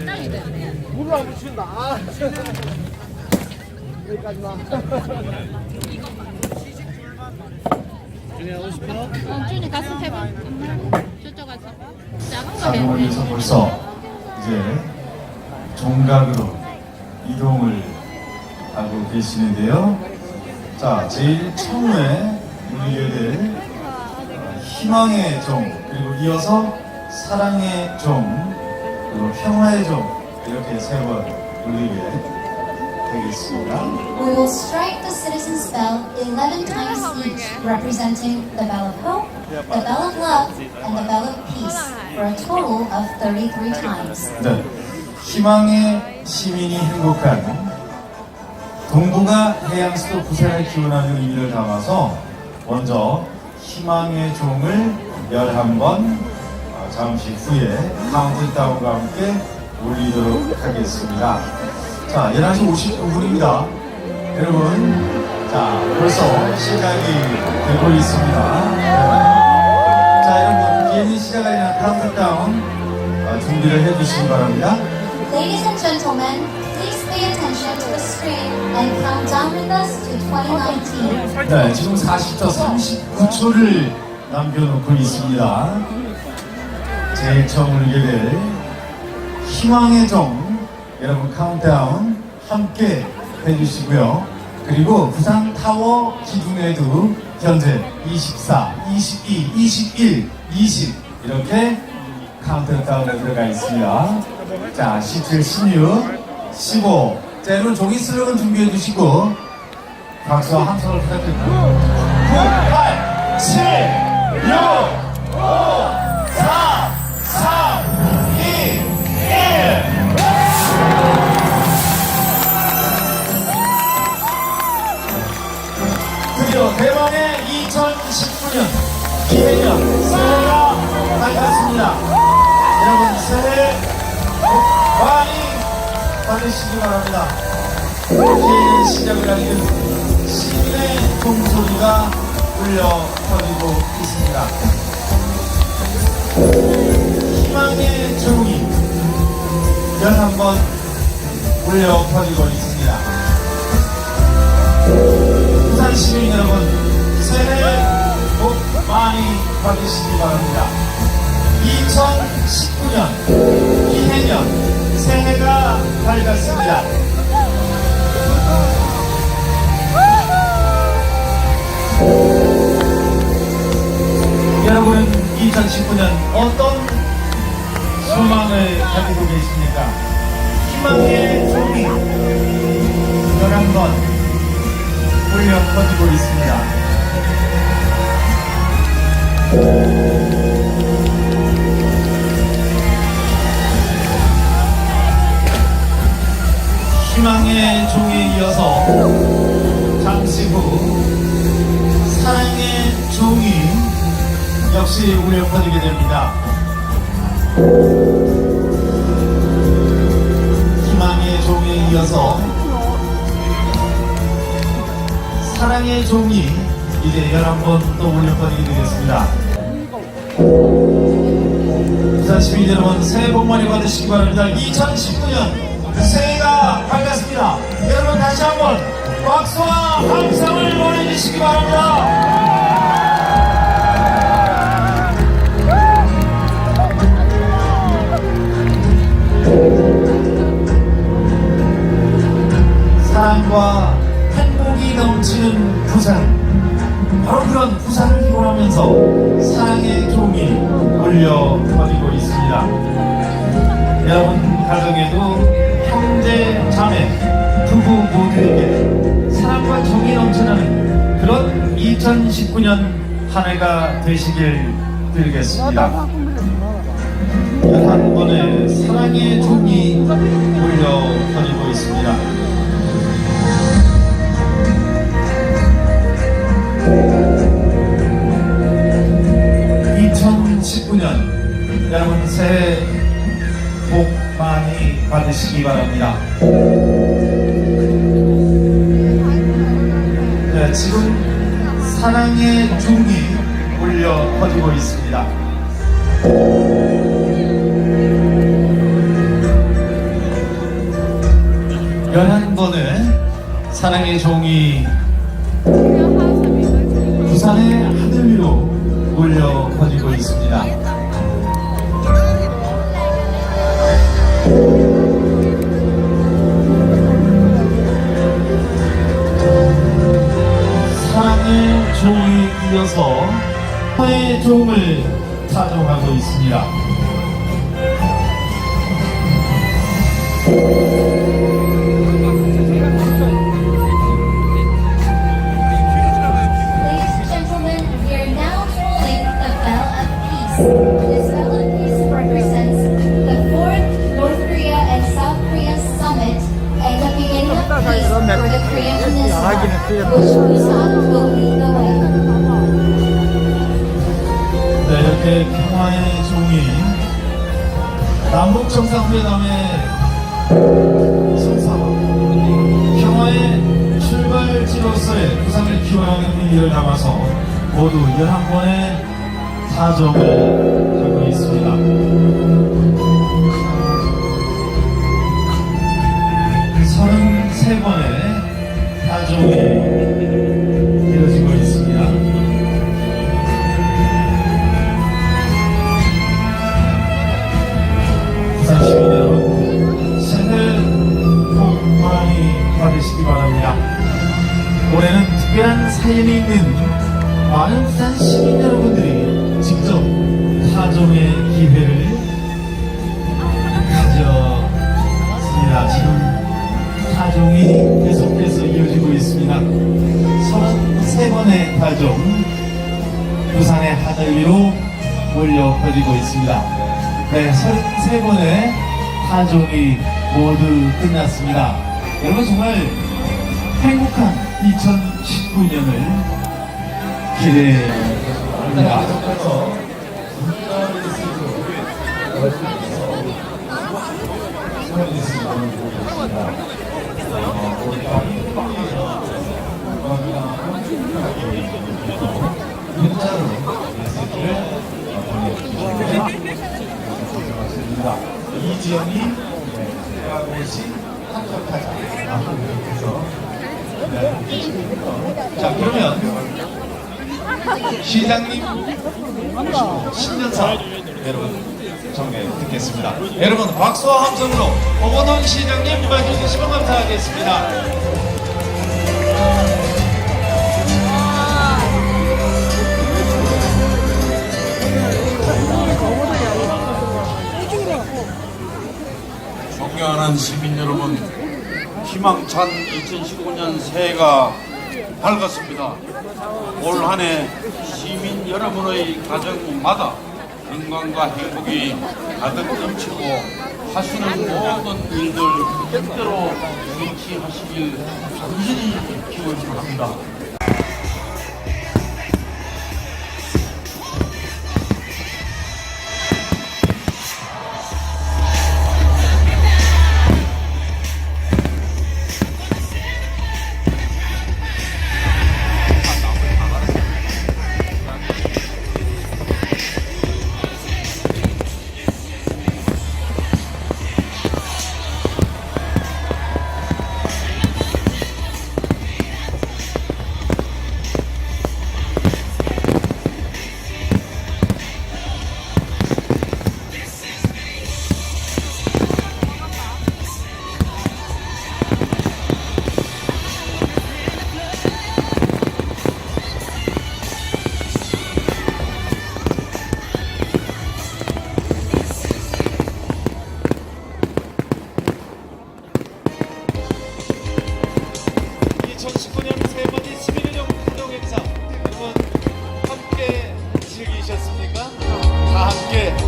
땅이 돼. 물을 안 묻힌다. 여기까지만. 준이 가슴 해봐. 저쪽 가서. 작은 거 자동으로서 벌써 이제 종각으로 이동을 하고 계시는데요. 자, 제일 처음에 누리게 될 희망의 종, 그리고 이어서 사랑의 종, 그리고 평화의 종, 이렇게 세 번 누리게 되겠습니다. We will strike the citizen's bell 11 times each, representing the bell of hope, the bell of love, and the bell of peace, for a total of 33 times. 네, 희망의 시민이 행복한 동북아 해양수도 부산을 기원하는 의미를 담아서 먼저 희망의 종을 11번 잠시 후에 카운트다운과 함께 올리도록 하겠습니다. 자, 11시 59분입니다. 여러분, 자, 벌써 시작이 되고 있습니다. 자, 여러분, 비행기 시작을 위한 카운트다운 준비를 해주시기 바랍니다. Ladies and gentlemen, please pay attention to the screen and count down with us to 2019. 네, 지금 40초 39초를 남겨놓고 있습니다. 제일 처음 울게 될 희망의 종, 여러분 카운트다운 함께 해주시고요. 그리고 부산 타워 기둥에도 현재 24, 22, 21, 20 이렇게 카운트다운에 들어가 있습니다. 자, 17, 16, 15. 자, 여러분 종이 슬로건 준비해 주시고 박수와 함성을 부탁드립니다. 9, 8, 7, 6, 5, 4, 3, 2, 1. 드디어 대망의 2019년 기해년 새해가 밝았습니다. 여러분 새해 복 많이 받으시기 바랍니다. 기해년 시작을 알리는 시민의 종소리가 울려 퍼지고 있습니다. 희망의 종이 11번 울려 퍼지고 있습니다. 부산 시민 여러분, 새해 복 많이 받으시기 바랍니다. 2019년 기해년 새해가 밝았습니다. 여러분은 2019년 어떤 소망을 가지고 계십니까? 희망의 종이 11번 울려 퍼지고 있습니다. 희망의 종에 이어서 잠시 후 사랑의 종이 역시 울려 퍼지게 됩니다. 희망의 종에 이어서 사랑의 종이 이제 11번 또 울려 퍼지게 되겠습니다. 부산 시민 여러분, 새해 복 많이 받으시기 바랍니다. 2019년 새해가 밝았습니다. 여러분 다시 한번 박수와 함성을 보내주시기 바랍니다. 사랑과 행복이 넘치는 부산, 바로 그런 부산을 기원하면서 사랑의 종이 울려 퍼지고 있습니다. 여러분 가정에도 형제, 자매, 부부 모두에게 사랑과 정이 넘치는 그런 2019년 한 해가 되시길 빌겠습니다. 11번의 사랑의 종이 울려 퍼지고 있습니다. 여러분 새해 복 많이 받으시기 바랍니다. 네, 지금 사랑의 종이 울려 퍼지고 있습니다. 11번의 사랑의 종이 부산의 하늘 위로 올려 퍼지고 있습니다. 사랑의 종이 이어서 화의 종을 타종하고 있습니다. Ladies and gentlemen, we are now holding the Bell of Peace. This Bell of Peace represents the fourth North Korea and South Korea summit and the beginning of peace for the Korean Peninsula, which Busan will lead the way. 네, 이렇게 평화의 종이 남북 정상회담의 성사와 평화의 출발지로서의 부산을 기원하는 의미를 담아서 모두 11번의 사정을 하고 있습니다. 33번의 사정이 이루어지고 있습니다. 부산 시민 여러분, 새해 복 많이 받으시기 바랍니다. 올해는 특별한 사연이 있는 많은 부산 시민 여러분들이 직접 타종의 기회를 가졌습니다. 지금 타종이 계속해서 이어지고 있습니다. 33번의 타종, 부산의 하늘 위로 몰려 퍼지고 있습니다. 네, 33번의 타종이 모두 끝났습니다. 여러분 정말 행복한 2019년을 기대합니다. 문자로 메시지를 보내주시면 이지영이 대학원시 합격하자. 자, 그러면 시장님 신년사 여러분 정리 듣겠습니다. 여러분 박수와 함성으로 오건원 시장님 임해 주시면 감사하겠습니다. 존경하는 시민 여러분, 희망찬 2019년 새해가 밝았습니다. 올 한 해 시민 여러분의 가정마다 건강과 행복이 가득 넘치고 하시는 모든 일들 뜻대로 성취하시길 간절히 기원합니다.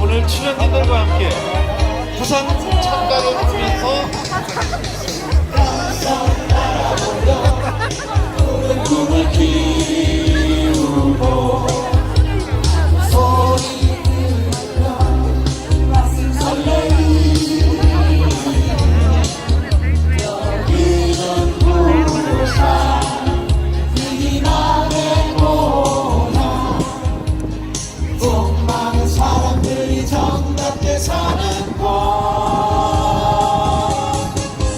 오늘 출연진들과 함께 부산 창가를 보면서 꿈을 키우고 소리 들으며 설레이 여기는 부산 희망의 고향 복 많은 사람들이 정답게 사는 곳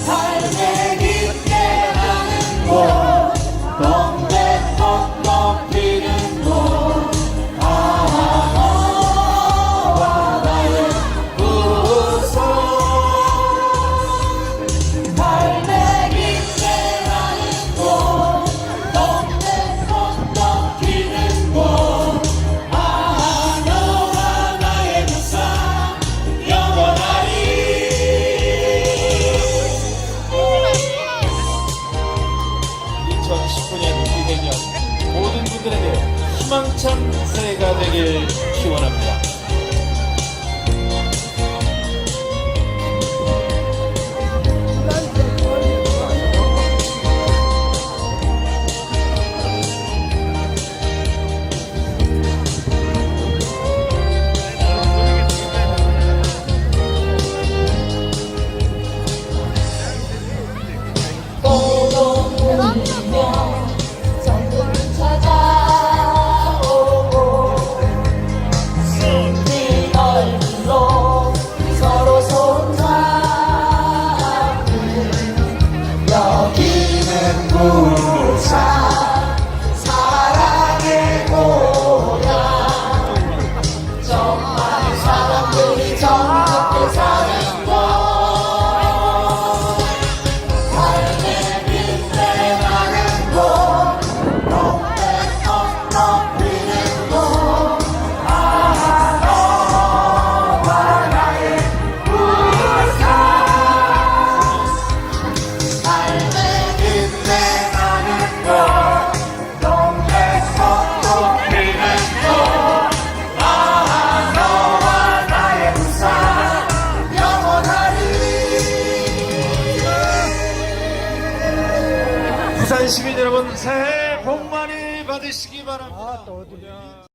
달래기 사람들이 정겹게 사는 곳 삶의 빛내나는 곳 동백꽃 피는 곳 너와 나의 우산 삶의 빛내나는 곳 동백꽃 피는 곳 너와 나의 우산 영원하리. 부산 시민 여러분 새해 복 많이 받으시기 바랍니다.